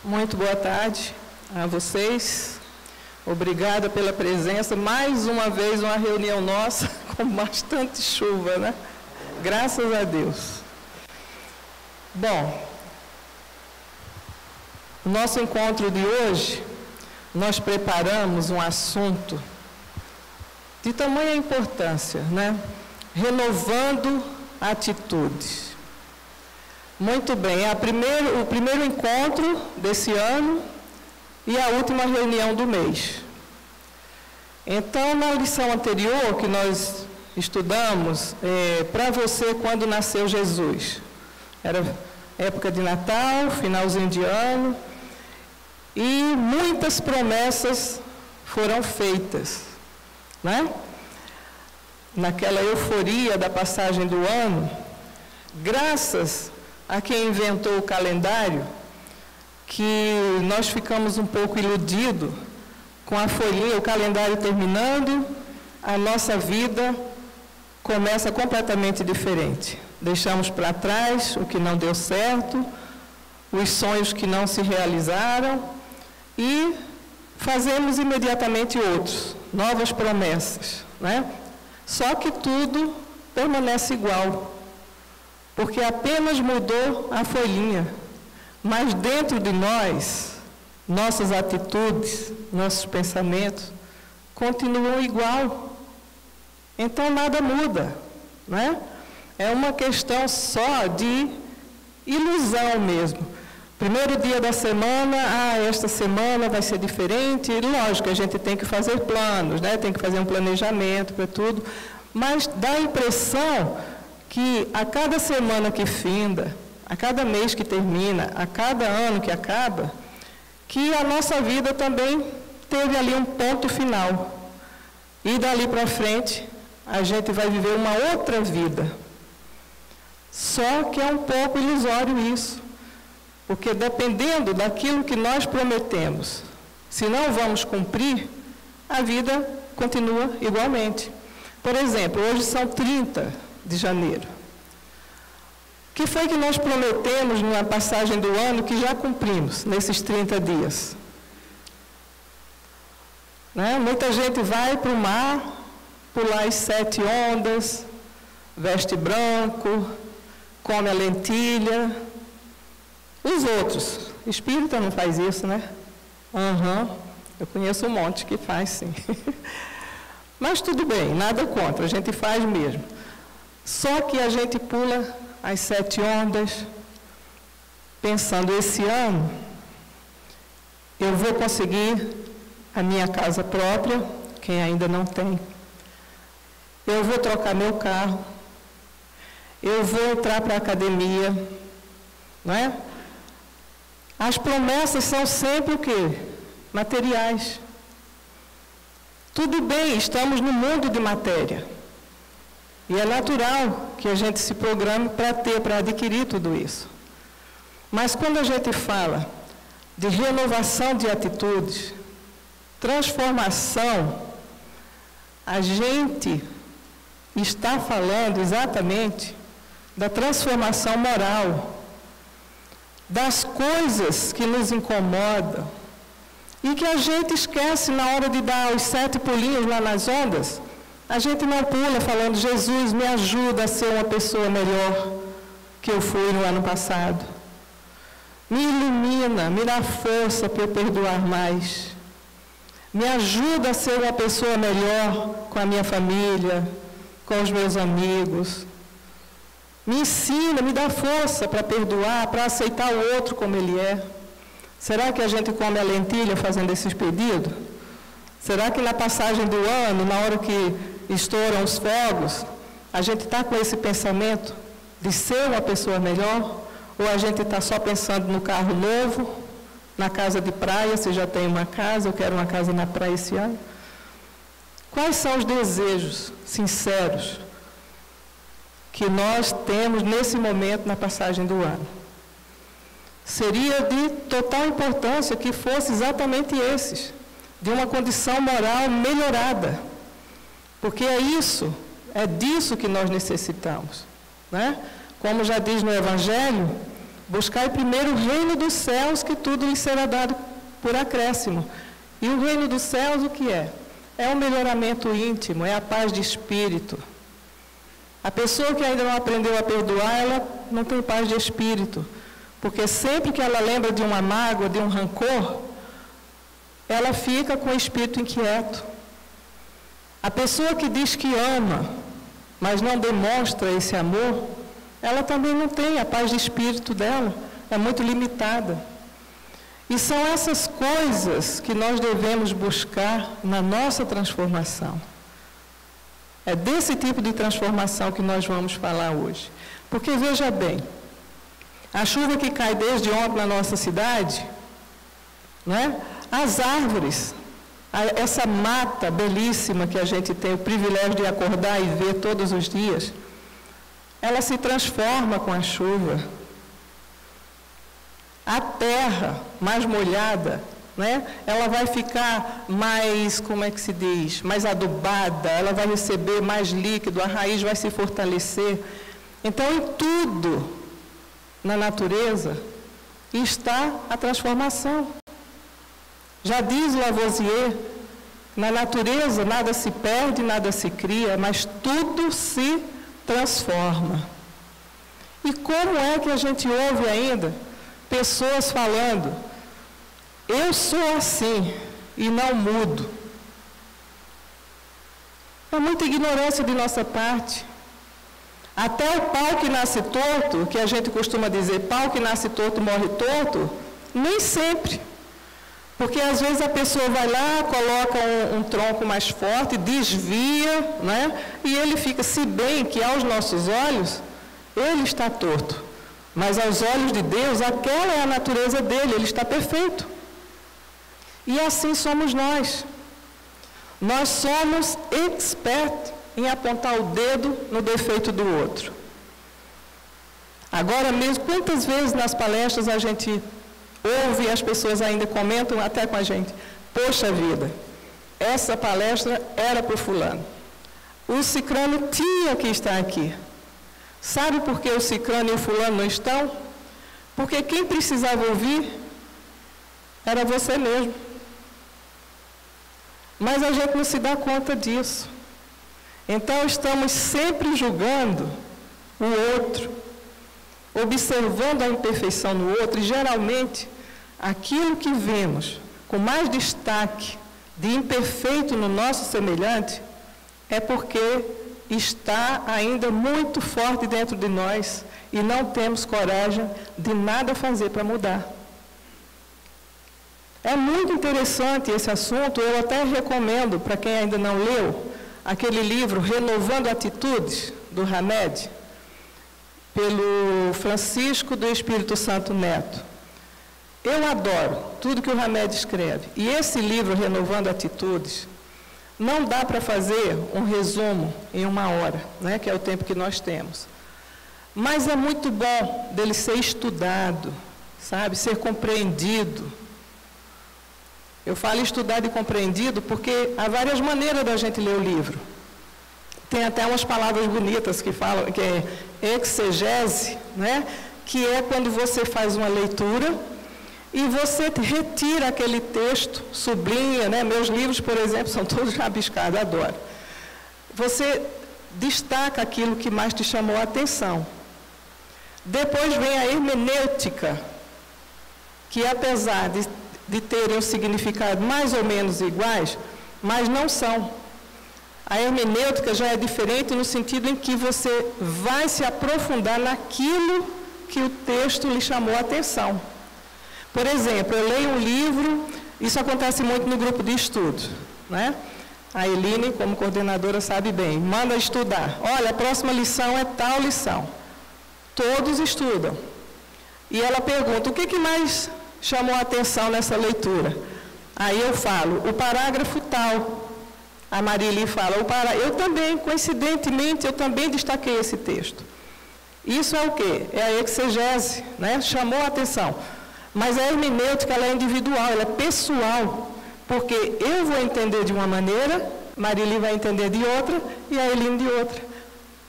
Muito boa tarde a vocês. Obrigada pela presença. Mais uma vez, uma reunião nossa com bastante chuva, né? Graças a Deus. Bom, o nosso encontro de hoje, nós preparamos um assunto de tamanha importância, né? Renovando atitudes. Muito bem, o primeiro encontro desse ano e a última reunião do mês. Então, na lição anterior que nós estudamos, para você quando nasceu Jesus, era época de Natal, finalzinho de ano, e muitas promessas foram feitas, né? Naquela euforia da passagem do ano, graças a quem inventou o calendário, que nós ficamos um pouco iludidos com a folhinha, o calendário terminando, a nossa vida começa completamente diferente. Deixamos para trás o que não deu certo, os sonhos que não se realizaram e fazemos imediatamente outros, novas promessas, né? Só que tudo permanece igual, porque apenas mudou a folhinha, mas dentro de nós, nossas atitudes, nossos pensamentos continuam igual. Então nada muda, né? É uma questão só de ilusão mesmo. Primeiro dia da semana, esta semana vai ser diferente. Lógico, a gente tem que fazer planos, né? Tem que fazer um planejamento para tudo, mas dá a impressão que a cada semana que finda, a cada mês que termina, a cada ano que acaba, que a nossa vida também teve ali um ponto final. E dali para frente, a gente vai viver uma outra vida. Só que é um pouco ilusório isso, porque dependendo daquilo que nós prometemos, se não vamos cumprir, a vida continua igualmente. Por exemplo, hoje são 30 de janeiro. O que foi que nós prometemos na passagem do ano que já cumprimos nesses 30 dias? Né? Muita gente vai para o mar, pular as 7 ondas, veste branco, come a lentilha. Os outros, espírita não faz isso, né? Eu conheço um monte que faz, sim. Mas tudo bem, nada contra, a gente faz mesmo. Só que a gente pula as 7 ondas, pensando, esse ano eu vou conseguir a minha casa própria, quem ainda não tem. Eu vou trocar meu carro, eu vou entrar para a academia, não é? As promessas são sempre o quê? Materiais. Tudo bem, estamos no mundo de matéria. E é natural que a gente se programe para adquirir tudo isso. Mas quando a gente fala de renovação de atitudes, transformação, a gente está falando exatamente da transformação moral, das coisas que nos incomodam e que a gente esquece na hora de dar os 7 pulinhos lá nas ondas. A gente não pula falando, Jesus, me ajuda a ser uma pessoa melhor que eu fui no ano passado. Me ilumina, me dá força para eu perdoar mais. Me ajuda a ser uma pessoa melhor com a minha família, com os meus amigos. Me ensina, me dá força para perdoar, para aceitar o outro como ele é. Será que a gente come a lentilha fazendo esses pedidos? Será que na passagem do ano, na hora que estouram os fogos, a gente está com esse pensamento de ser uma pessoa melhor? Ou a gente está só pensando no carro novo, na casa de praia, se já tem uma casa, eu quero uma casa na praia esse ano? Quais são os desejos sinceros que nós temos nesse momento na passagem do ano? Seria de total importância que fosse exatamente esses, de uma condição moral melhorada, porque é disso que nós necessitamos, né? Como já diz no Evangelho, Buscai primeiro o reino dos céus, que tudo lhe será dado por acréscimo. E o reino dos céus, o que é? É um melhoramento íntimo, é a paz de espírito. A pessoa que ainda não aprendeu a perdoar, ela não tem paz de espírito. Porque sempre que ela lembra de uma mágoa, de um rancor, ela fica com o espírito inquieto. A pessoa que diz que ama, mas não demonstra esse amor, ela também não tem a paz de espírito dela, é muito limitada. E são essas coisas que nós devemos buscar na nossa transformação. É desse tipo de transformação que nós vamos falar hoje. Porque, veja bem, a chuva que cai desde ontem na nossa cidade, né? As árvores, essa mata belíssima que a gente tem o privilégio de acordar e ver todos os dias, ela se transforma com a chuva. A terra mais molhada, né? Ela vai ficar mais, como é que se diz, mais adubada, ela vai receber mais líquido, a raiz vai se fortalecer. Então, em tudo na natureza está a transformação. Já diz Lavoisier, na natureza nada se perde, nada se cria, mas tudo se transforma. E como é que a gente ouve ainda pessoas falando, eu sou assim e não mudo? É muita ignorância de nossa parte. Até o pau que nasce torto, que a gente costuma dizer, pau que nasce torto morre torto, nem sempre. Porque às vezes a pessoa vai lá, coloca um tronco mais forte, desvia, né? E ele fica, se bem que aos nossos olhos, ele está torto. Mas aos olhos de Deus, aquela é a natureza dele, ele está perfeito. E assim somos nós. Nós somos expertos em apontar o dedo no defeito do outro. Agora mesmo, quantas vezes nas palestras a gente ouve e as pessoas ainda comentam até com a gente, poxa vida, essa palestra era para o fulano. O cicrano tinha que estar aqui. Sabe por que o cicrano e o fulano não estão? Porque quem precisava ouvir era você mesmo. Mas a gente não se dá conta disso. Então estamos sempre julgando o outro, observando a imperfeição no outro, e geralmente aquilo que vemos com mais destaque de imperfeito no nosso semelhante é porque está ainda muito forte dentro de nós e não temos coragem de nada fazer para mudar. É muito interessante esse assunto, eu até recomendo para quem ainda não leu aquele livro Renovando Atitudes, do Hamed, pelo Francisco do Espírito Santo Neto. Eu adoro tudo que o Hamed escreve. E esse livro, Renovando Atitudes, não dá para fazer um resumo em 1 hora, né, que é o tempo que nós temos. Mas é muito bom dele ser estudado, sabe, ser compreendido. Eu falo estudado e compreendido porque há várias maneiras da gente ler o livro. Tem até umas palavras bonitas que falam, que é exegese, né? Que é quando você faz uma leitura e você retira aquele texto, sublinha, né? Meus livros, por exemplo, são todos rabiscados, adoro. Você destaca aquilo que mais te chamou a atenção. Depois vem a hermenêutica, que apesar de terem um significado mais ou menos iguais, mas não são. A hermenêutica já é diferente no sentido em que você vai se aprofundar naquilo que o texto lhe chamou a atenção. Por exemplo, eu leio um livro, isso acontece muito no grupo de estudo, né? A Eline, como coordenadora, sabe bem, manda estudar. Olha, a próxima lição é tal lição. Todos estudam. E ela pergunta, o que mais chamou a atenção nessa leitura? Aí eu falo, o parágrafo tal. A Marili fala, eu também, coincidentemente, eu também destaquei esse texto. Isso é o quê? É a exegese, né? Chamou a atenção. Mas a hermenêutica, ela é individual, ela é pessoal. Porque eu vou entender de uma maneira, Marili vai entender de outra, e a Eline de outra.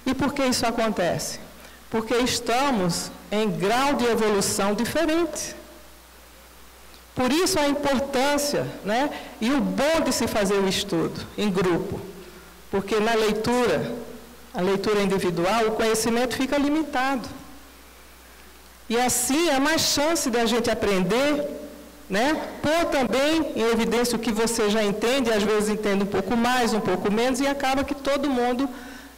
E por que isso acontece? Porque estamos em grau de evolução diferente. Por isso a importância, né, e o bom de se fazer o estudo em grupo, porque na leitura, a leitura individual, o conhecimento fica limitado. E assim há mais chance de a gente aprender, né, pôr também em evidência o que você já entende, às vezes entende um pouco mais, um pouco menos, e acaba que todo mundo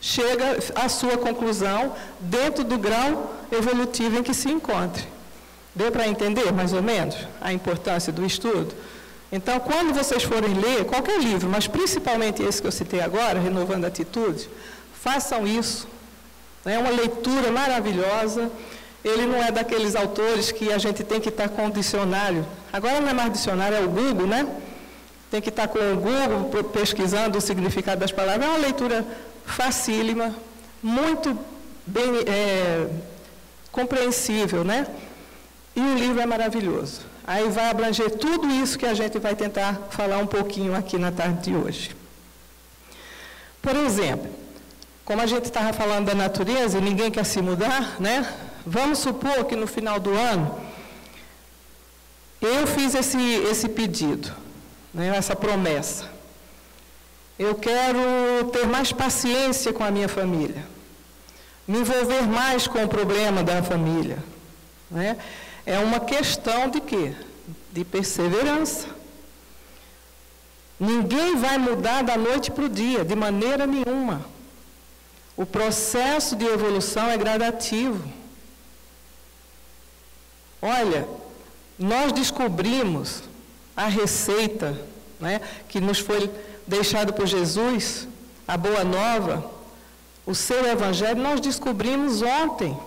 chega à sua conclusão dentro do grau evolutivo em que se encontre. Deu para entender, mais ou menos, a importância do estudo? Então, quando vocês forem ler qualquer livro, mas principalmente esse que eu citei agora, Renovando a Atitude, façam isso. É uma leitura maravilhosa. Ele não é daqueles autores que a gente tem que estar com o dicionário. Agora não é mais dicionário, é o Google, né? Tem que estar com o Google pesquisando o significado das palavras. É uma leitura facílima, muito bem compreensível, né? E o livro é maravilhoso. Aí vai abranger tudo isso que a gente vai tentar falar um pouquinho aqui na tarde de hoje. Por exemplo, como a gente estava falando da natureza e ninguém quer se mudar, né? Vamos supor que no final do ano eu fiz esse pedido, né? Essa promessa. Eu quero ter mais paciência com a minha família, me envolver mais com o problema da família, né? É uma questão de quê? De perseverança. Ninguém vai mudar da noite para o dia, de maneira nenhuma. O processo de evolução é gradativo. Olha, nós descobrimos a receita, né, que nos foi deixada por Jesus, a Boa Nova, o seu Evangelho, nós descobrimos ontem.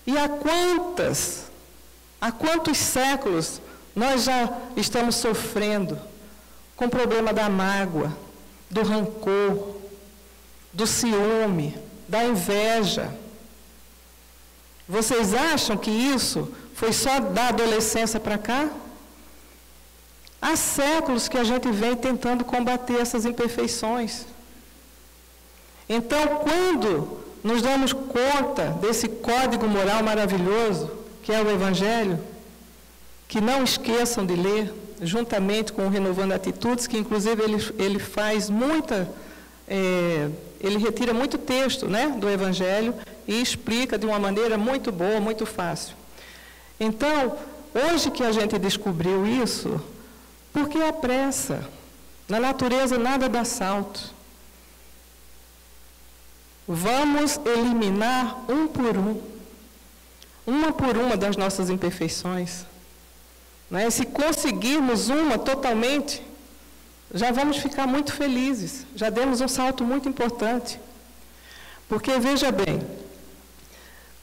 E há quantos séculos nós já estamos sofrendo com o problema da mágoa, do rancor, do ciúme, da inveja. Vocês acham que isso foi só da adolescência para cá? Há séculos que a gente vem tentando combater essas imperfeições. Então, quando nos damos conta desse código moral maravilhoso, que é o Evangelho, que não esqueçam de ler, juntamente com o Renovando Atitudes, que inclusive ele faz ele retira muito texto, né, do Evangelho e explica de uma maneira muito boa, muito fácil. Então, hoje que a gente descobriu isso, por que a pressa? Na natureza nada dá salto. Vamos eliminar uma por uma das nossas imperfeições. Né? Se conseguirmos uma totalmente, já vamos ficar muito felizes, já demos um salto muito importante. Porque, veja bem,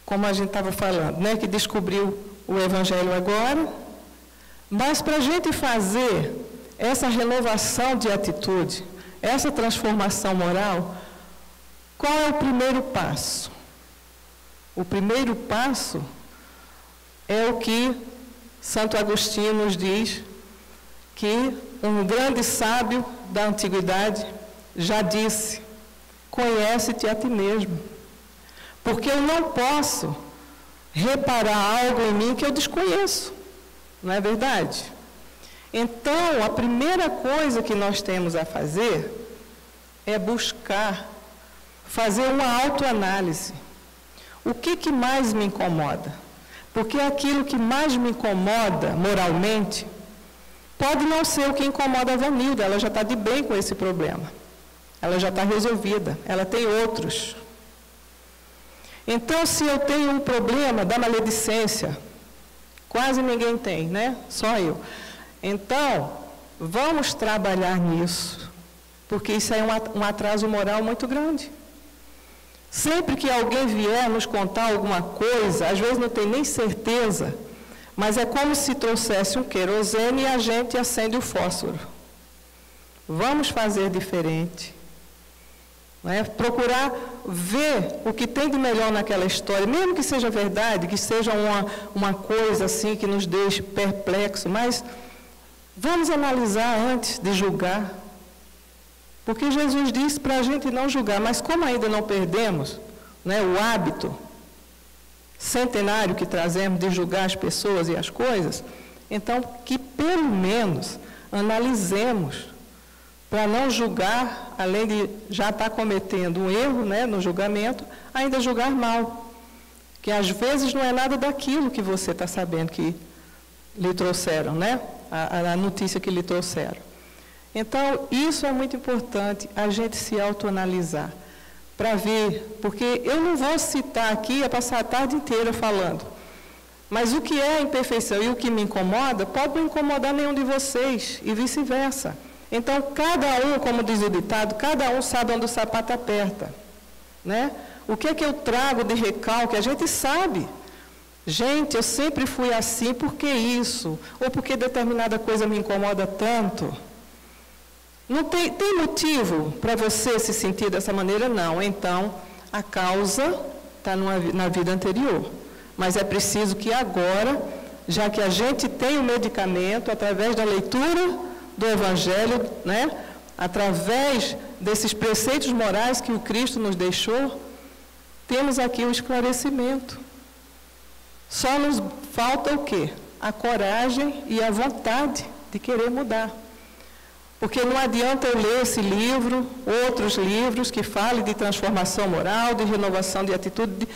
como a gente estava falando, né, que descobriu o Evangelho agora, mas para a gente fazer essa renovação de atitude, essa transformação moral, qual é o primeiro passo? O primeiro passo é o que Santo Agostinho nos diz, que um grande sábio da antiguidade já disse: conhece-te a ti mesmo. Porque eu não posso reparar algo em mim que eu desconheço. Não é verdade? Então, a primeira coisa que nós temos a fazer é buscar fazer uma autoanálise. O que mais me incomoda? Porque aquilo que mais me incomoda moralmente pode não ser o que incomoda a Vanilda, ela já está de bem com esse problema. Ela já está resolvida, ela tem outros. Então, se eu tenho um problema da maledicência, quase ninguém tem, né? Só eu. Então, vamos trabalhar nisso, porque isso é um atraso moral muito grande. Sempre que alguém vier nos contar alguma coisa, às vezes não tem nem certeza, mas é como se trouxesse um querosene e a gente acende o fósforo. Vamos fazer diferente. Né? Procurar ver o que tem de melhor naquela história, mesmo que seja verdade, que seja uma coisa assim que nos deixe perplexo, mas vamos analisar antes de julgar. Porque Jesus disse para a gente não julgar, mas como ainda não perdemos, né, o hábito, centenário que trazemos de julgar as pessoas e as coisas, então que pelo menos analisemos, para não julgar, além de já estar cometendo um erro, né, no julgamento, ainda julgar mal. Que às vezes não é nada daquilo que você está sabendo que lhe trouxeram, né? A notícia que lhe trouxeram. Então, isso é muito importante, a gente se autoanalisar, para ver, porque eu não vou citar aqui, é passar a tarde inteira falando, mas o que é a imperfeição e o que me incomoda, pode não incomodar nenhum de vocês, e vice-versa. Então, cada um, como diz o ditado, cada um sabe onde o sapato aperta, né? O que é que eu trago de recalque? A gente sabe. Gente, eu sempre fui assim, por que isso? Ou porque determinada coisa me incomoda tanto? Não tem motivo para você se sentir dessa maneira? Não. Então, a causa está na vida anterior. Mas é preciso que agora, já que a gente tem o medicamento, através da leitura do Evangelho, né? Através desses preceitos morais que o Cristo nos deixou, temos aqui o esclarecimento. Só nos falta o quê? A coragem e a vontade de querer mudar. Porque não adianta eu ler esse livro, outros livros que falem de transformação moral, de renovação de atitude,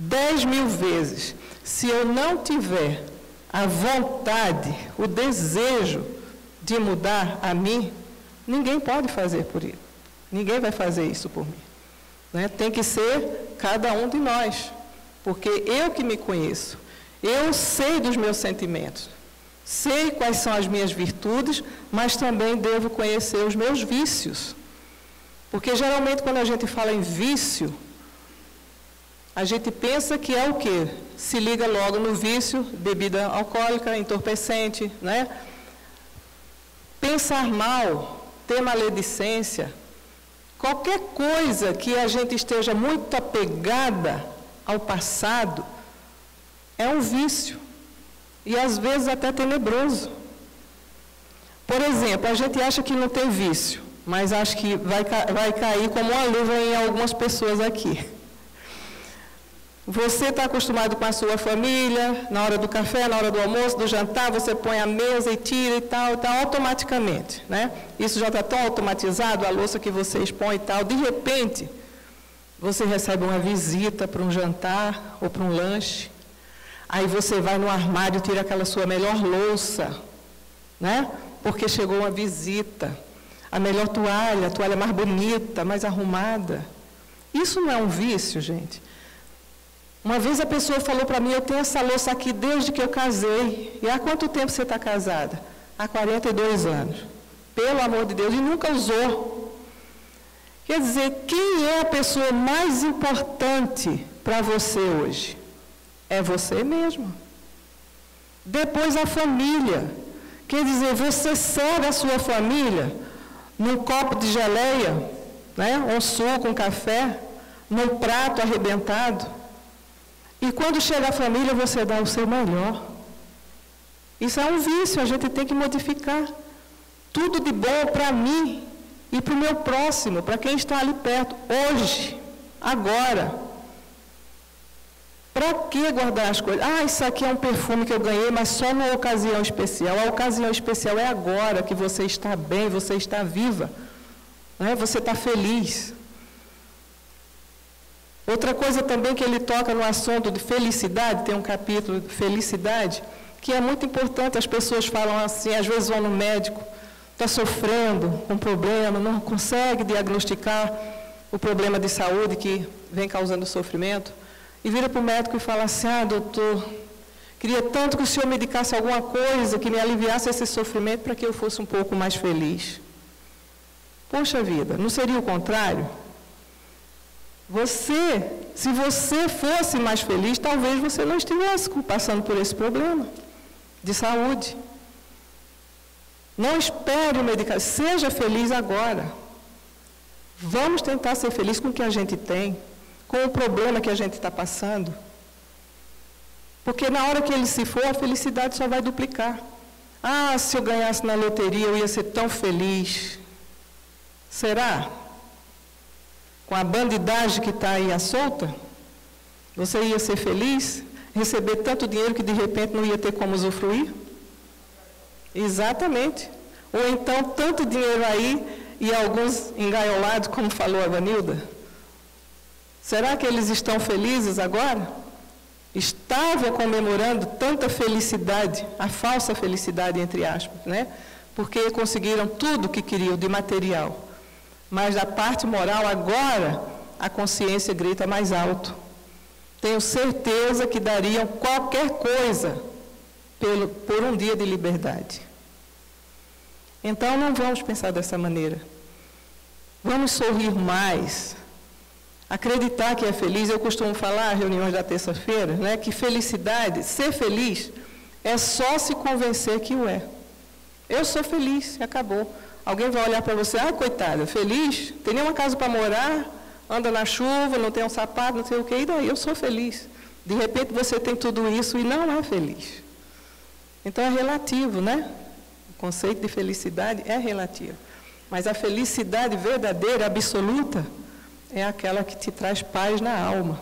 10.000 vezes. Se eu não tiver a vontade, o desejo de mudar a mim, ninguém pode fazer por isso. Ninguém vai fazer isso por mim. Né? Tem que ser cada um de nós. Porque eu que me conheço, eu sei dos meus sentimentos, sei quais são as minhas virtudes, mas também devo conhecer os meus vícios. Porque geralmente quando a gente fala em vício, a gente pensa que é o quê? Se liga logo no vício, bebida alcoólica, entorpecente, né? Pensar mal, ter maledicência, qualquer coisa que a gente esteja muito apegada ao passado, é um vício, e às vezes até tenebroso. Por exemplo, a gente acha que não tem vício, mas acho que vai cair como uma luva em algumas pessoas aqui. Você está acostumado com a sua família, na hora do café, na hora do almoço, do jantar, você põe a mesa e tira e tal, automaticamente, né? Isso já está tão automatizado, a louça que você expõe e tal, de repente, você recebe uma visita para um jantar ou para um lanche, aí você vai no armário e tira aquela sua melhor louça, né? Porque chegou uma visita, a melhor toalha, a toalha mais bonita, mais arrumada. Isso não é um vício, gente. Uma vez a pessoa falou para mim, eu tenho essa louça aqui desde que eu casei. E há quanto tempo você está casada? Há 42 anos. Pelo amor de Deus, e nunca usou. Quer dizer, quem é a pessoa mais importante para você hoje? É você mesmo. Depois a família. Quer dizer, você serve a sua família num copo de geleia, né? Um suco, um café, num prato arrebentado. E quando chega a família, você dá o seu melhor. Isso é um vício, a gente tem que modificar. Tudo de bom para mim e para o meu próximo, para quem está ali perto, hoje, agora. Para que guardar as coisas? Ah, isso aqui é um perfume que eu ganhei, mas só numa ocasião especial. A ocasião especial é agora, que você está bem, você está viva, né? Você está feliz. Outra coisa também que ele toca no assunto de felicidade, tem um capítulo de felicidade, que é muito importante. As pessoas falam assim, às vezes vão no médico, está sofrendo com um problema, não consegue diagnosticar o problema de saúde que vem causando sofrimento, e vira para o médico e fala assim, ah, doutor, queria tanto que o senhor me indicasse alguma coisa que me aliviasse esse sofrimento para que eu fosse um pouco mais feliz. Poxa vida, não seria o contrário? Se você fosse mais feliz, talvez você não estivesse passando por esse problema de saúde. Não espere o medicamento, seja feliz agora. Vamos tentar ser felizes com o que a gente tem, com o problema que a gente está passando. Porque na hora que ele se for, a felicidade só vai duplicar. Ah, se eu ganhasse na loteria, eu ia ser tão feliz. Será? Com a bandidagem que está aí à solta? Você ia ser feliz? Receber tanto dinheiro que de repente não ia ter como usufruir? Exatamente. Ou então tanto dinheiro aí e alguns engaiolados, como falou a Vanilda. Será que eles estão felizes agora? Estavam comemorando tanta felicidade, a falsa felicidade, entre aspas, né? Porque conseguiram tudo o que queriam de material. Mas da parte moral, agora, a consciência grita mais alto. Tenho certeza que dariam qualquer coisa por um dia de liberdade. Então, não vamos pensar dessa maneira. Vamos sorrir mais. Acreditar que é feliz. Eu costumo falar, reuniões da terça-feira, né, que felicidade, ser feliz, é só se convencer que o é. Eu sou feliz, acabou. Alguém vai olhar para você, coitada, feliz? Tem nenhuma casa para morar, anda na chuva, não tem um sapato, não sei o quê, e daí eu sou feliz. De repente você tem tudo isso e não é feliz. Então é relativo, né? O conceito de felicidade é relativo. Mas a felicidade verdadeira, absoluta, é aquela que te traz paz na alma.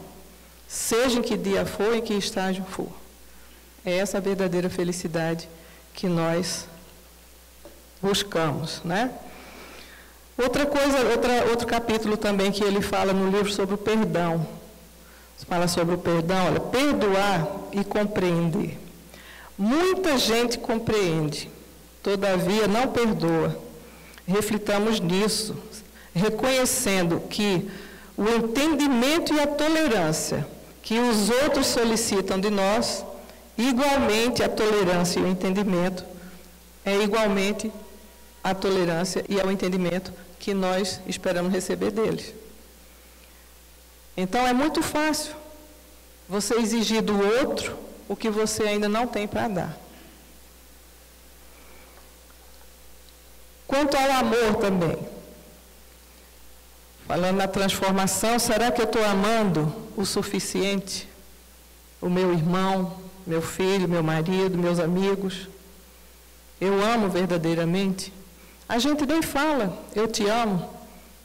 Seja em que dia for, em que estágio for. É essa a verdadeira felicidade que nós buscamos, né? Outro capítulo também que ele fala no livro sobre o perdão. Fala sobre o perdão, olha, perdoar e compreender. Muita gente compreende, todavia não perdoa. Reflitamos nisso, reconhecendo que o entendimento e a tolerância que os outros solicitam de nós, igualmente a tolerância e o entendimento, é igualmente a tolerância e ao entendimento que nós esperamos receber deles. Então, é muito fácil você exigir do outro o que você ainda não tem para dar. Quanto ao amor também, falando na transformação, será que eu estou amando o suficiente? O meu irmão, meu filho, meu marido, meus amigos? Eu amo verdadeiramente? A gente nem fala, eu te amo,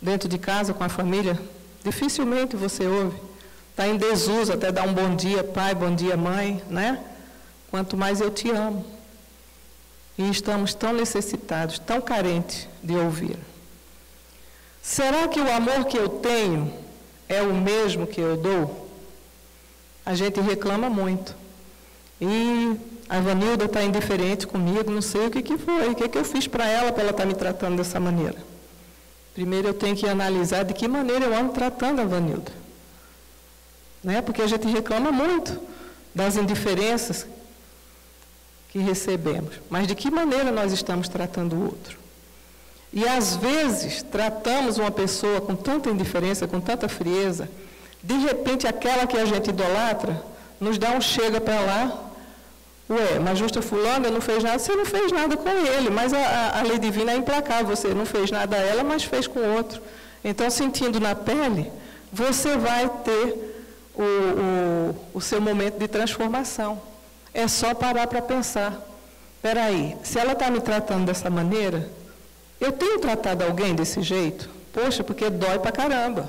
dentro de casa, com a família. Dificilmente você ouve. Está em desuso até dar um bom dia, pai, bom dia, mãe, né? Quanto mais eu te amo. E estamos tão necessitados, tão carentes de ouvir. Será que o amor que eu tenho é o mesmo que eu dou? A gente reclama muito. E a Vanilda está indiferente comigo, não sei o que foi, o que eu fiz para ela estar me tratando dessa maneira. Primeiro eu tenho que analisar de que maneira eu ando tratando a Vanilda. Né? Porque a gente reclama muito das indiferenças que recebemos. Mas de que maneira nós estamos tratando o outro? E às vezes tratamos uma pessoa com tanta indiferença, com tanta frieza, de repente aquela que a gente idolatra nos dá um chega para lá. Ué, mas justa fulana não fez nada, você não fez nada com ele, mas a lei divina é implacável, você não fez nada a ela, mas fez com o outro. Então, sentindo na pele, você vai ter o seu momento de transformação. É só parar para pensar. Espera aí, se ela está me tratando dessa maneira, eu tenho tratado alguém desse jeito? Poxa, porque dói pra caramba.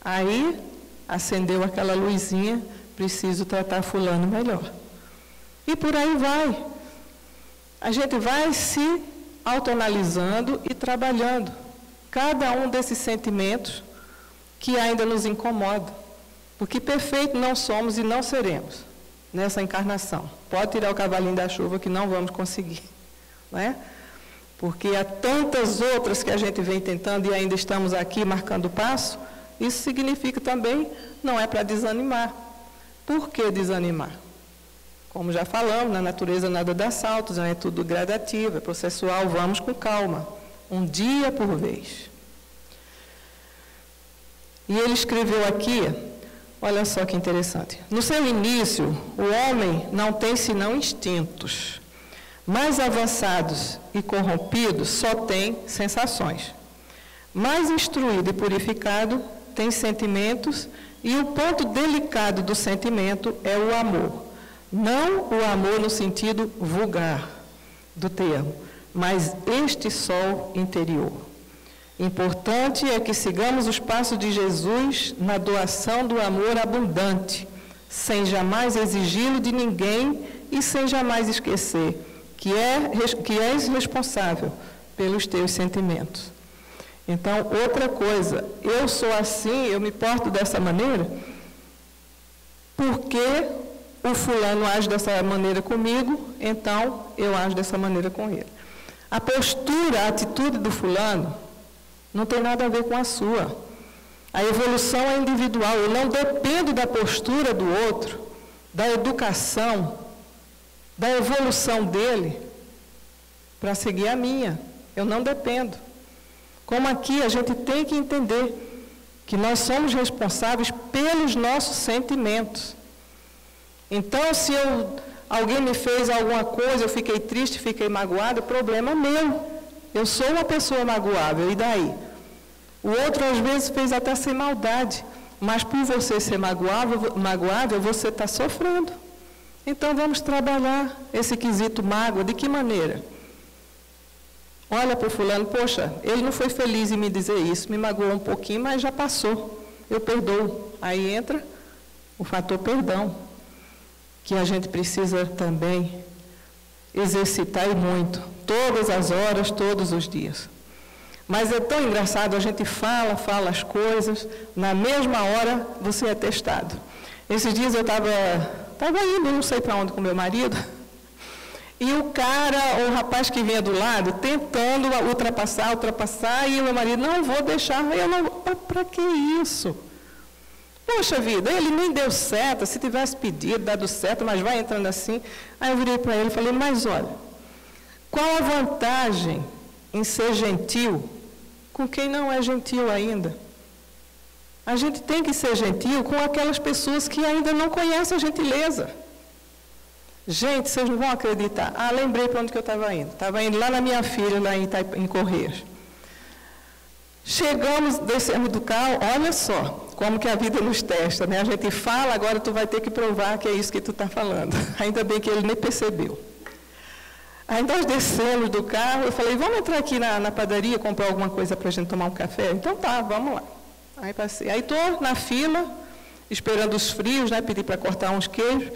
Aí, acendeu aquela luzinha, preciso tratar fulano melhor. E por aí vai. A gente vai se autoanalisando e trabalhando cada um desses sentimentos que ainda nos incomodam. Porque perfeito não somos e não seremos nessa encarnação. Pode tirar o cavalinho da chuva que não vamos conseguir. Não é? Porque há tantas outras que a gente vem tentando e ainda estamos aqui marcando passo. Isso significa também, não é para desanimar. Por que desanimar? Como já falamos, na natureza nada dá saltos, é tudo gradativo, é processual, vamos com calma, um dia por vez. E ele escreveu aqui, olha só que interessante, no seu início, o homem não tem senão instintos, mais avançados e corrompidos só tem sensações, mais instruído e purificado tem sentimentos, e o ponto delicado do sentimento é o amor. Não o amor no sentido vulgar do termo, mas este sol interior. Importante é que sigamos os passos de Jesus na doação do amor abundante, sem jamais exigi-lo de ninguém e sem jamais esquecer que és responsável pelos teus sentimentos. Então, outra coisa, eu sou assim, eu me porto dessa maneira, porque o fulano age dessa maneira comigo, então eu ajo dessa maneira com ele. A postura, a atitude do fulano não tem nada a ver com a sua. A evolução é individual, eu não dependo da postura do outro, da educação, da evolução dele, para seguir a minha. Eu não dependo. Como aqui a gente tem que entender que nós somos responsáveis pelos nossos sentimentos. Então, se alguém me fez alguma coisa, eu fiquei triste, fiquei magoado, problema meu. Eu sou uma pessoa magoável, e daí? O outro, às vezes, fez até sem maldade, mas por você ser magoável, você está sofrendo. Então, vamos trabalhar esse quesito mágoa. De que maneira? Olha para o fulano, poxa, ele não foi feliz em me dizer isso, me magoou um pouquinho, mas já passou. Eu perdoo. Aí entra o fator perdão, que a gente precisa também exercitar e muito, todas as horas, todos os dias. Mas é tão engraçado, a gente fala as coisas, na mesma hora você é testado. Esses dias eu estava indo, não sei para onde, com meu marido, e o rapaz que vinha do lado, tentando ultrapassar, e o meu marido, não vou deixar, para que isso? Poxa vida, ele nem deu certo, se tivesse pedido, dado certo, mas vai entrando assim. Aí eu virei para ele e falei, mas olha, qual a vantagem em ser gentil com quem não é gentil ainda? A gente tem que ser gentil com aquelas pessoas que ainda não conhecem a gentileza. Gente, vocês não vão acreditar. Lembrei para onde que eu estava indo. Estava indo lá na minha filha, lá em Correios. Chegamos, descemos do carro, olha só como que a vida nos testa, né? A gente fala, agora tu vai ter que provar que é isso que tu está falando. Ainda bem que ele nem percebeu. Aí nós descemos do carro, eu falei, vamos entrar aqui na padaria, comprar alguma coisa para a gente tomar um café? Então tá, vamos lá. Aí passei. Aí estou na fila, esperando os frios, né? Pedi para cortar uns queijos.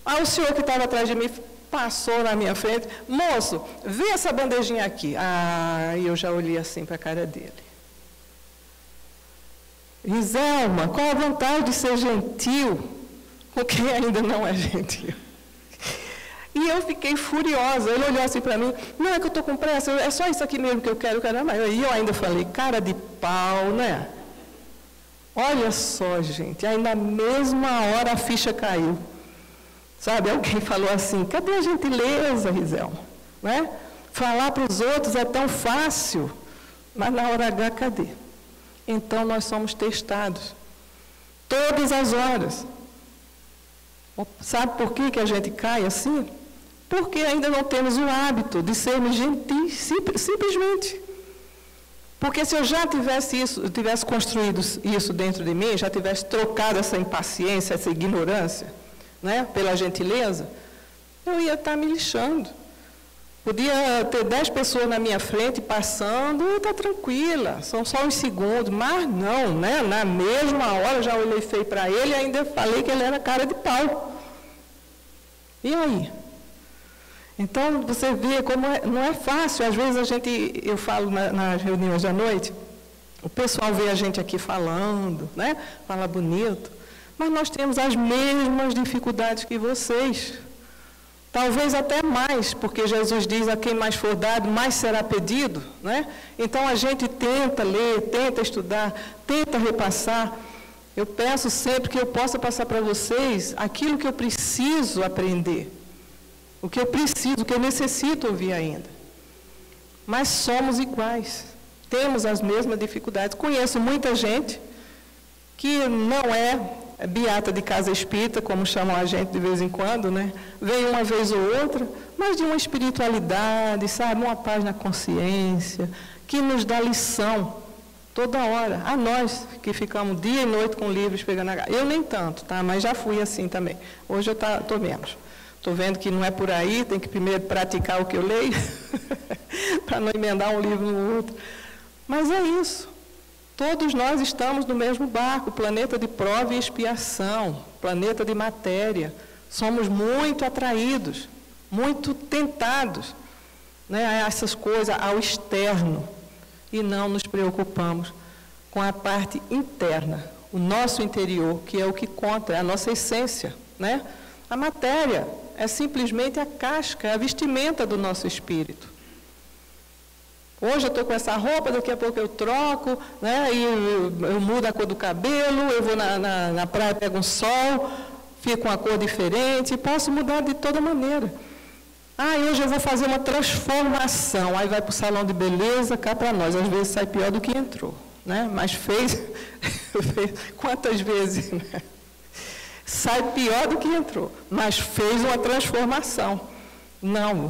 Aí o senhor que estava atrás de mim passou na minha frente, moço, vê essa bandejinha aqui. E eu já olhei assim para a cara dele. Rizelma, qual a vantagem de ser gentil com quem ainda não é gentil? E eu fiquei furiosa. Ele olhou assim para mim, não é que eu estou com pressa, é só isso aqui mesmo que eu quero, caramba. E eu ainda falei, cara de pau, né? Olha só, gente, aí na mesma hora a ficha caiu. Sabe, alguém falou assim, cadê a gentileza, Rizelma? Né? Falar para os outros é tão fácil, mas na hora H, cadê? Então, nós somos testados, todas as horas. Sabe por que a gente cai assim? Porque ainda não temos o hábito de sermos gentis, simplesmente. Porque se eu já tivesse construído isso dentro de mim, já tivesse trocado essa impaciência, essa ignorância, né, pela gentileza, eu ia estar me lixando. Podia ter 10 pessoas na minha frente passando, está tranquila, são só uns segundos, mas não, né? Na mesma hora já olhei feio para ele e ainda falei que ele era cara de pau. E aí? Então, você vê como não é fácil. Às vezes eu falo nas reuniões da noite, o pessoal vê a gente aqui falando, né? Fala bonito, mas nós temos as mesmas dificuldades que vocês. Talvez até mais, porque Jesus diz, a quem mais for dado, mais será pedido, né? Então, a gente tenta ler, tenta estudar, tenta repassar. Eu peço sempre que eu possa passar para vocês aquilo que eu preciso aprender, o que eu preciso, o que eu necessito ouvir ainda. Mas somos iguais, temos as mesmas dificuldades. Conheço muita gente que não é beata de casa espírita, como chamam a gente de vez em quando, né? Vem uma vez ou outra, mas de uma espiritualidade, sabe? Uma paz na consciência, que nos dá lição toda hora. A nós, que ficamos dia e noite com livros pegando a... Eu nem tanto, tá? Mas já fui assim também. Hoje eu estou menos. Estou vendo que não é por aí, tem que primeiro praticar o que eu leio, para não emendar um livro no outro. Mas é isso. Todos nós estamos no mesmo barco, planeta de prova e expiação, planeta de matéria. Somos muito atraídos, muito tentados, né, a essas coisas, ao externo, e não nos preocupamos com a parte interna, o nosso interior, que é o que conta, é a nossa essência, né? A matéria é simplesmente a casca, a vestimenta do nosso espírito. Hoje eu estou com essa roupa, daqui a pouco eu troco, né? E eu mudo a cor do cabelo, eu vou na praia, pego um sol, fico com uma cor diferente, posso mudar de toda maneira. Hoje eu vou fazer uma transformação, aí vai para o salão de beleza, cá para nós, às vezes sai pior do que entrou, né? Mas fez quantas vezes, né? Sai pior do que entrou, mas fez uma transformação. Não,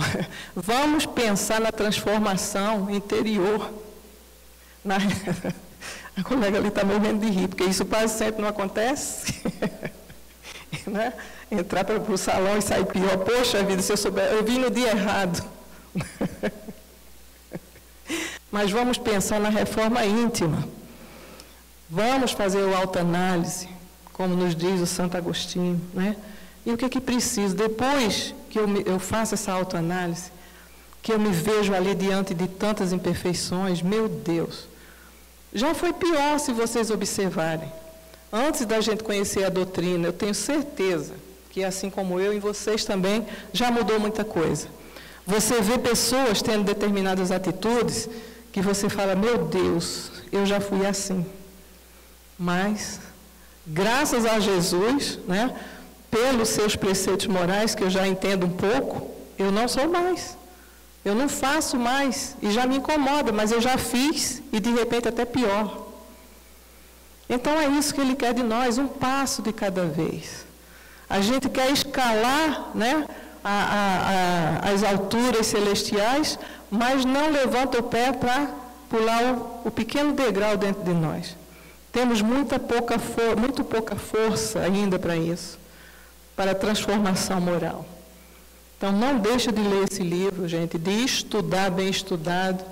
vamos pensar na transformação interior. A colega ali está morrendo de rir, porque isso quase sempre não acontece. Né? Entrar para o salão e sair pior. Poxa vida, se eu souber, eu vim no dia errado. Mas vamos pensar na reforma íntima. Vamos fazer o autoanálise, como nos diz o Santo Agostinho, né? E o que é que preciso? Depois que eu faço essa autoanálise, que eu me vejo ali diante de tantas imperfeições, meu Deus, já foi pior se vocês observarem. Antes da gente conhecer a doutrina, eu tenho certeza que, assim como eu, em vocês também, já mudou muita coisa. Você vê pessoas tendo determinadas atitudes que você fala, meu Deus, eu já fui assim. Mas, graças a Jesus, né, pelos seus preceitos morais, que eu já entendo um pouco, eu não sou mais. Eu não faço mais, e já me incomoda, mas eu já fiz, e de repente até pior. Então é isso que ele quer de nós, um passo de cada vez. A gente quer escalar, né, as alturas celestiais, mas não levanta o pé para pular o pequeno degrau dentro de nós. Temos muito pouca força ainda para isso, para a transformação moral. Então, não deixe de ler esse livro, gente, de estudar bem estudado,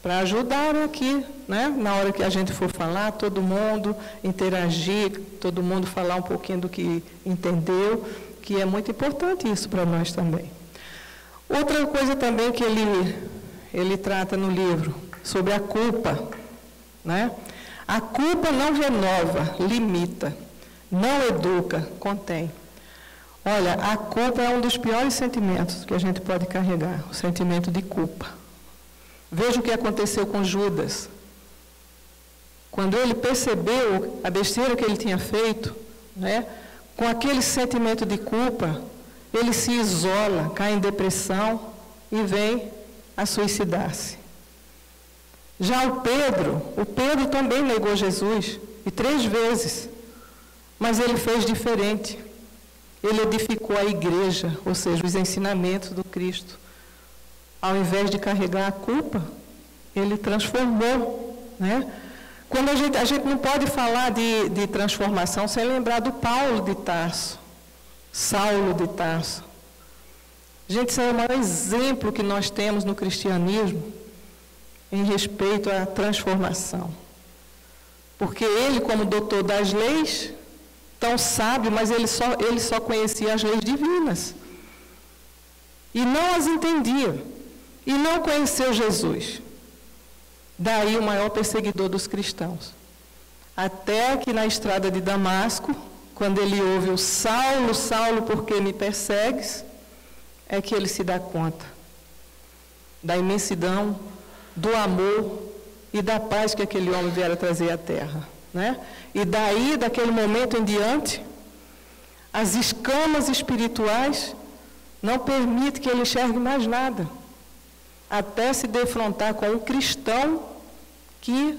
para ajudar aqui, né? Na hora que a gente for falar, todo mundo interagir, todo mundo falar um pouquinho do que entendeu, que é muito importante isso para nós também. Outra coisa também que ele trata no livro, sobre a culpa, né? A culpa não renova, limita, não educa, contém. Olha, a culpa é um dos piores sentimentos que a gente pode carregar, o sentimento de culpa. Veja o que aconteceu com Judas. Quando ele percebeu a besteira que ele tinha feito, né, com aquele sentimento de culpa, ele se isola, cai em depressão e vem a suicidar-se. Já o Pedro também negou Jesus, e 3 vezes, mas ele fez diferente. Ele edificou a igreja, ou seja, os ensinamentos do Cristo. Ao invés de carregar a culpa, ele transformou, né? Quando a gente não pode falar de transformação sem lembrar do Paulo de Tarso, Saulo de Tarso. Gente, esse é o maior exemplo que nós temos no cristianismo em respeito à transformação. Porque ele, como doutor das leis, tão sábio, mas ele só conhecia as leis divinas. E não as entendia. E não conheceu Jesus. Daí o maior perseguidor dos cristãos. Até que na estrada de Damasco, quando ele ouve o Saulo, Saulo, por que me persegues? É que ele se dá conta da imensidão, do amor e da paz que aquele homem viera trazer à terra, né? E daí, daquele momento em diante, as escamas espirituais não permitem que ele enxergue mais nada, até se defrontar com um cristão que,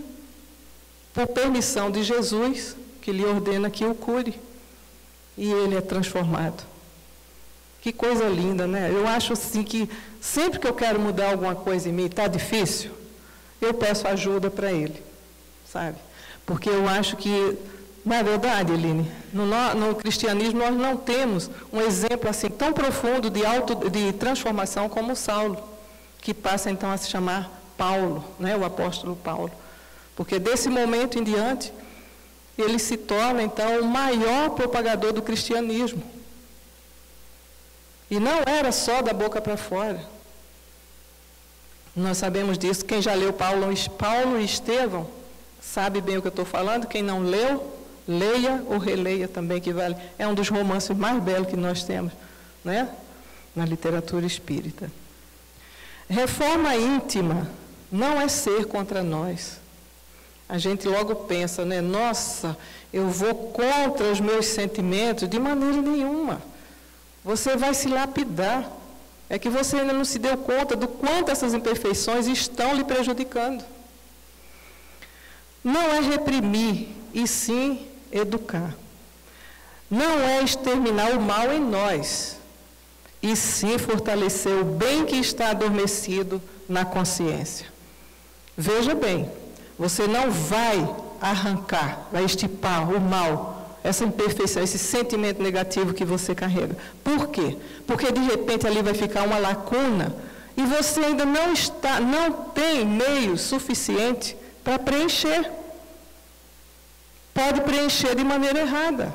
por permissão de Jesus, que lhe ordena que o cure, e ele é transformado. Que coisa linda, né? Eu acho assim que sempre que eu quero mudar alguma coisa em mim, está difícil, eu peço ajuda para ele, sabe? Porque eu acho que, na verdade, Eline, no cristianismo nós não temos um exemplo assim tão profundo de transformação como Saulo, que passa então a se chamar Paulo, né? O apóstolo Paulo. Porque desse momento em diante, ele se torna, então, o maior propagador do cristianismo. E não era só da boca para fora. Nós sabemos disso. Quem já leu Paulo e Estevão sabe bem o que eu estou falando. Quem não leu, leia ou releia também, que vale. É um dos romances mais belos que nós temos, né? Na literatura espírita. Reforma íntima não é ser contra nós. A gente logo pensa, né? Nossa, eu vou contra os meus sentimentos. De maneira nenhuma. Você vai se lapidar. É que você ainda não se deu conta do quanto essas imperfeições estão lhe prejudicando. Não é reprimir, e sim educar. Não é exterminar o mal em nós, e sim fortalecer o bem que está adormecido na consciência. Veja bem, você não vai arrancar, vai extirpar o mal, essa imperfeição, esse sentimento negativo que você carrega. Por quê? Porque de repente ali vai ficar uma lacuna e você ainda não tem meio suficiente para preencher. Pode preencher de maneira errada,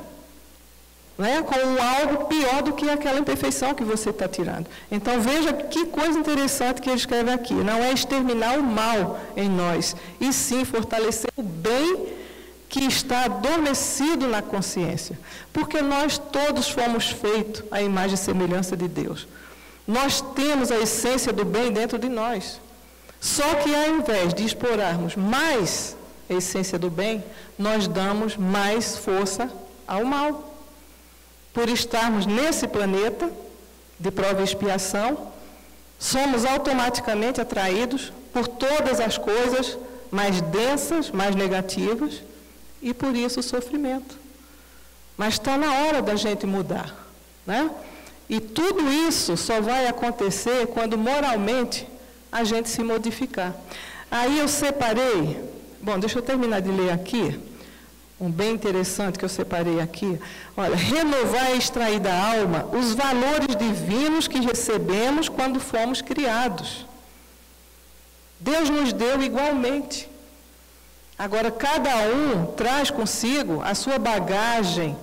né? Com algo pior do que aquela imperfeição que você está tirando. Então veja que coisa interessante que ele escreve aqui. Não é exterminar o mal em nós, e sim fortalecer o bem que está adormecido na consciência. Porque nós todos fomos feitos à imagem e semelhança de Deus. Nós temos a essência do bem dentro de nós. Só que ao invés de explorarmos mais a essência do bem, nós damos mais força ao mal. Por estarmos nesse planeta de prova e expiação, somos automaticamente atraídos por todas as coisas mais densas, mais negativas, e por isso o sofrimento. Mas está na hora da gente mudar, né? E tudo isso só vai acontecer quando moralmente a gente se modificar. Aí eu separei, bom, deixa eu terminar de ler aqui, um bem interessante que eu separei aqui. Olha, renovar e extrair da alma os valores divinos que recebemos quando fomos criados. Deus nos deu igualmente. Agora, cada um traz consigo a sua bagagem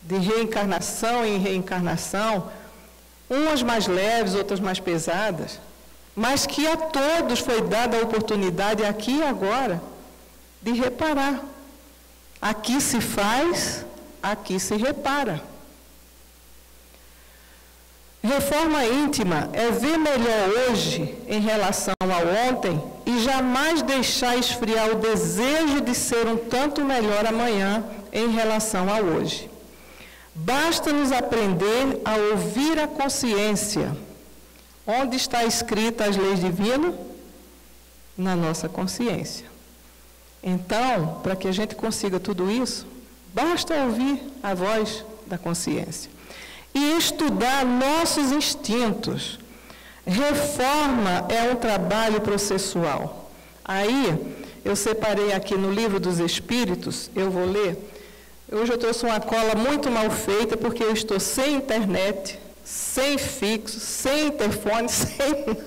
de reencarnação em reencarnação, umas mais leves, outras mais pesadas, mas que a todos foi dada a oportunidade, aqui e agora, de reparar. Aqui se faz, aqui se repara. Reforma íntima é ver melhor hoje em relação ao ontem e jamais deixar esfriar o desejo de ser um tanto melhor amanhã em relação a hoje. Basta-nos aprender a ouvir a consciência. Onde está escrita as leis divinas? Na nossa consciência. Então, para que a gente consiga tudo isso, basta ouvir a voz da consciência. E estudar nossos instintos. Reforma é um trabalho processual. Aí, eu separei aqui no Livro dos Espíritos, eu vou ler. Hoje eu trouxe uma cola muito mal feita, porque eu estou sem internet, sem fixo, sem interfone, sem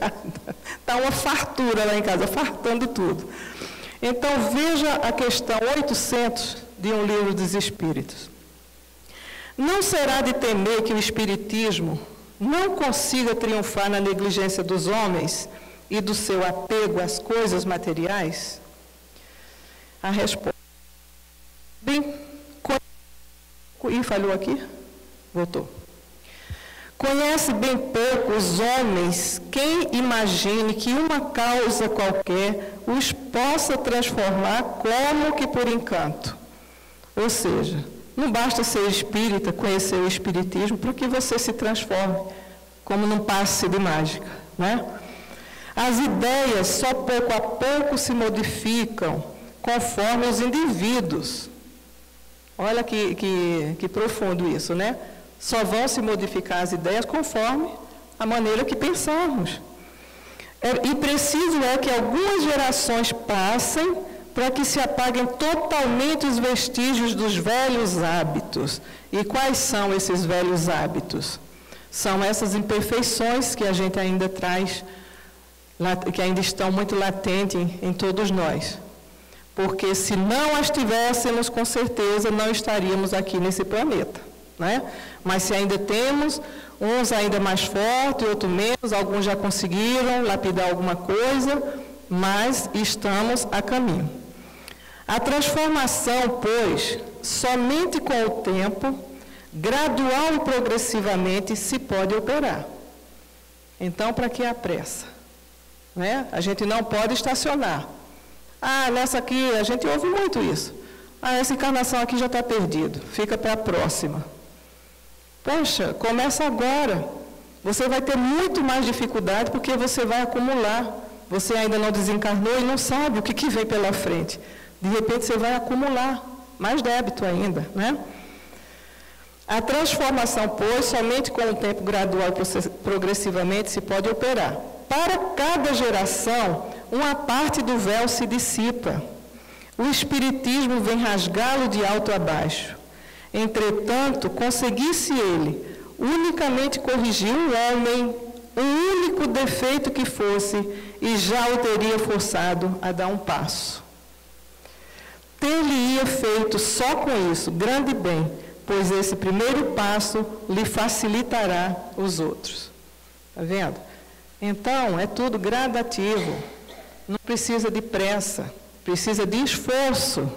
nada. Está uma fartura lá em casa, fartando tudo. Então, veja a questão 800 de um Livro dos Espíritos. Não será de temer que o Espiritismo não consiga triunfar na negligência dos homens e do seu apego às coisas materiais? A resposta. Bem, e falhou aqui? Voltou. Conhece bem pouco os homens quem imagine que uma causa qualquer os possa transformar como que por encanto. Ou seja, não basta ser espírita, conhecer o espiritismo, para que você se transforme, como num passe de mágica, né? As ideias só pouco a pouco se modificam conforme os indivíduos. Olha que profundo isso, né? Só vão se modificar as ideias conforme a maneira que pensamos. E preciso é que algumas gerações passem para que se apaguem totalmente os vestígios dos velhos hábitos. E quais são esses velhos hábitos? São essas imperfeições que a gente ainda traz que ainda estão muito latentes em todos nós. Porque se não as tivéssemos, com certeza não estaríamos aqui nesse planeta, né? Mas se ainda temos, uns ainda mais fortes, outros menos, alguns já conseguiram lapidar alguma coisa, mas estamos a caminho. A transformação, pois, somente com o tempo, gradual e progressivamente, se pode operar. Então, para que a pressa? Né? A gente não pode estacionar. Ah, nessa aqui, a gente ouve muito isso. Ah, essa encarnação aqui já está perdido, fica para a próxima. Poxa, começa agora. Você vai ter muito mais dificuldade porque você vai acumular. Você ainda não desencarnou e não sabe o que vem pela frente. De repente você vai acumular mais débito ainda, né? A transformação, pois, somente com o tempo gradual e progressivamente se pode operar. Para cada geração, uma parte do véu se dissipa. O Espiritismo vem rasgá-lo de alto a baixo. Entretanto, conseguisse ele unicamente corrigir um homem, um único defeito que fosse, e já o teria forçado a dar um passo. Ter-lhe-ia feito só com isso grande bem, pois esse primeiro passo lhe facilitará os outros. Está vendo? Então, é tudo gradativo. Não precisa de pressa, precisa de esforço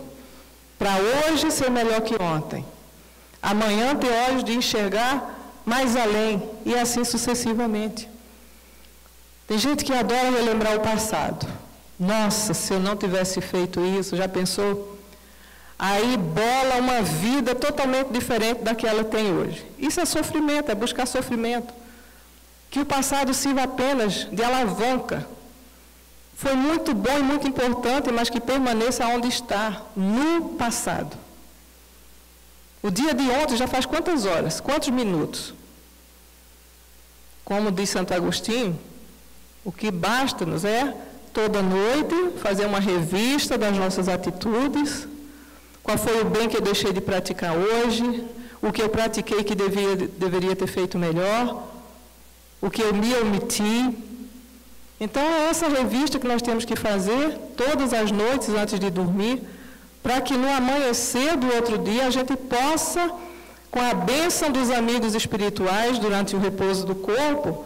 para hoje ser melhor que ontem. Amanhã ter olhos de enxergar mais além, e assim sucessivamente. Tem gente que adora relembrar o passado. Nossa, se eu não tivesse feito isso, já pensou? Aí bola uma vida totalmente diferente da que ela tem hoje. Isso é sofrimento, é buscar sofrimento. Que o passado sirva apenas de alavanca. Foi muito bom e muito importante, mas que permaneça onde está, no passado. O dia de ontem já faz quantas horas? Quantos minutos? Como diz Santo Agostinho, o que basta-nos é, toda noite, fazer uma revista das nossas atitudes. Qual foi o bem que eu deixei de praticar hoje? O que eu pratiquei que deveria ter feito melhor? O que eu me omiti? Então, é essa revista que nós temos que fazer todas as noites antes de dormir, para que no amanhecer do outro dia a gente possa, com a bênção dos amigos espirituais durante o repouso do corpo,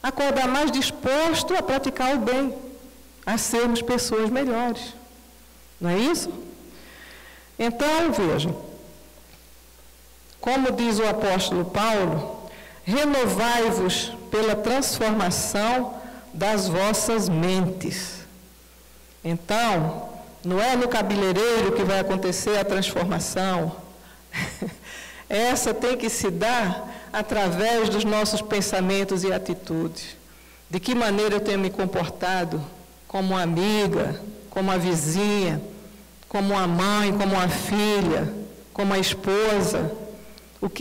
acordar mais disposto a praticar o bem, a sermos pessoas melhores. Não é isso? Então, vejam, como diz o apóstolo Paulo, renovai-vos pela transformação das vossas mentes. Então, não é no cabeleireiro que vai acontecer a transformação. Essa tem que se dar através dos nossos pensamentos e atitudes. De que maneira eu tenho me comportado como uma amiga, como uma vizinha, como uma mãe, como uma filha, como uma esposa.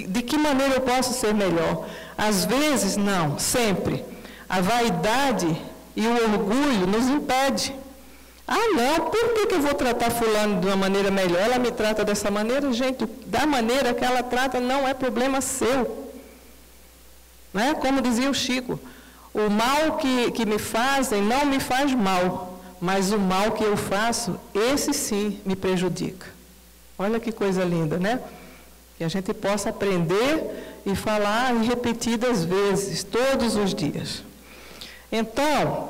De que maneira eu posso ser melhor? Às vezes, não, sempre. A vaidade e o orgulho nos impede. Ah, não, por que eu vou tratar fulano de uma maneira melhor? Ela me trata dessa maneira? Gente, da maneira que ela trata não é problema seu. Não é? Como dizia o Chico, o mal que me fazem não me faz mal, mas o mal que eu faço, esse sim me prejudica. Olha que coisa linda, né? Que a gente possa aprender e falar repetidas vezes, todos os dias. Então,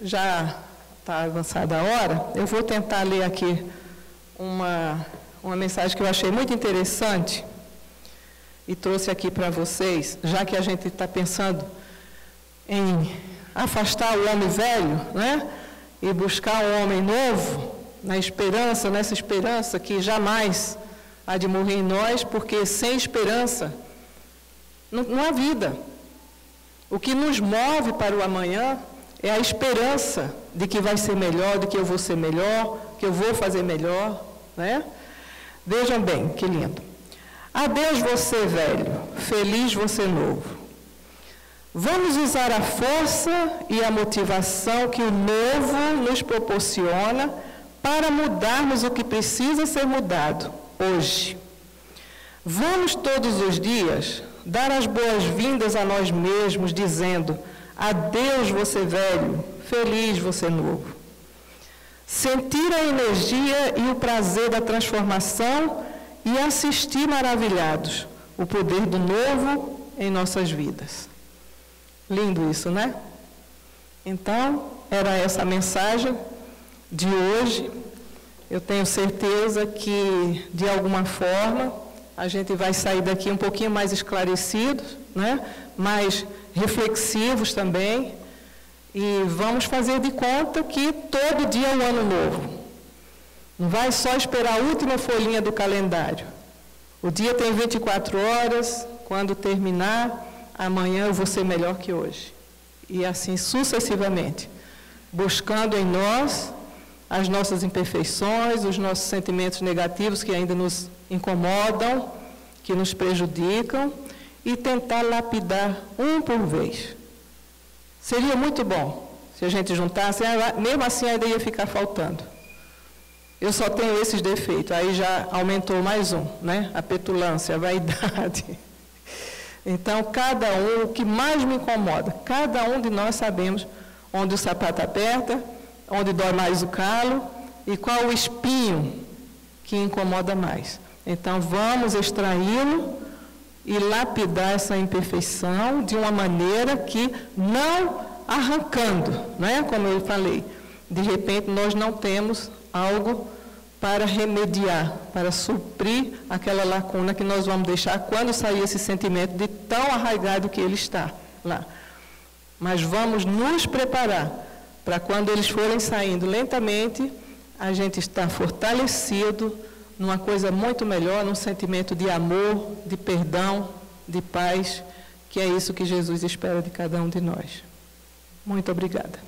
já está avançada a hora, eu vou tentar ler aqui uma mensagem que eu achei muito interessante e trouxe aqui para vocês, já que a gente está pensando em afastar o homem velho, né? E buscar um homem novo, nessa esperança que jamais há de morrer em nós, porque sem esperança não há vida. O que nos move para o amanhã é a esperança de que vai ser melhor, de que eu vou ser melhor, que eu vou fazer melhor, né? Vejam bem, que lindo. Adeus você velho, feliz você novo. Vamos usar a força e a motivação que o novo nos proporciona para mudarmos o que precisa ser mudado hoje. Vamos todos os dias dar as boas-vindas a nós mesmos, dizendo: Adeus você velho, feliz você novo. Sentir a energia e o prazer da transformação e assistir maravilhados o poder do novo em nossas vidas. Lindo isso, né? Então, era essa a mensagem de hoje. Eu tenho certeza que, de alguma forma, a gente vai sair daqui um pouquinho mais esclarecidos, né? Mais reflexivos também, e vamos fazer de conta que todo dia é um ano novo. Não vai só esperar a última folhinha do calendário. O dia tem 24 horas, quando terminar, amanhã eu vou ser melhor que hoje. E assim sucessivamente, buscando em nós as nossas imperfeições, os nossos sentimentos negativos que ainda nos incomodam, que nos prejudicam, e tentar lapidar um por vez. Seria muito bom se a gente juntasse, mesmo assim ainda ia ficar faltando. Eu só tenho esses defeitos, aí já aumentou mais um, né? A petulância, a vaidade. Então, cada um, o que mais me incomoda, cada um de nós sabemos onde o sapato aperta, onde dói mais o calo e qual o espinho que incomoda mais. Então, vamos extraí-lo e lapidar essa imperfeição de uma maneira que não arrancando, né? Como eu falei, de repente nós não temos algo para remediar, para suprir aquela lacuna que nós vamos deixar quando sair esse sentimento de tão arraigado que ele está lá. Mas vamos nos preparar para quando eles forem saindo lentamente, a gente estar fortalecido numa coisa muito melhor, num sentimento de amor, de perdão, de paz, que é isso que Jesus espera de cada um de nós. Muito obrigada.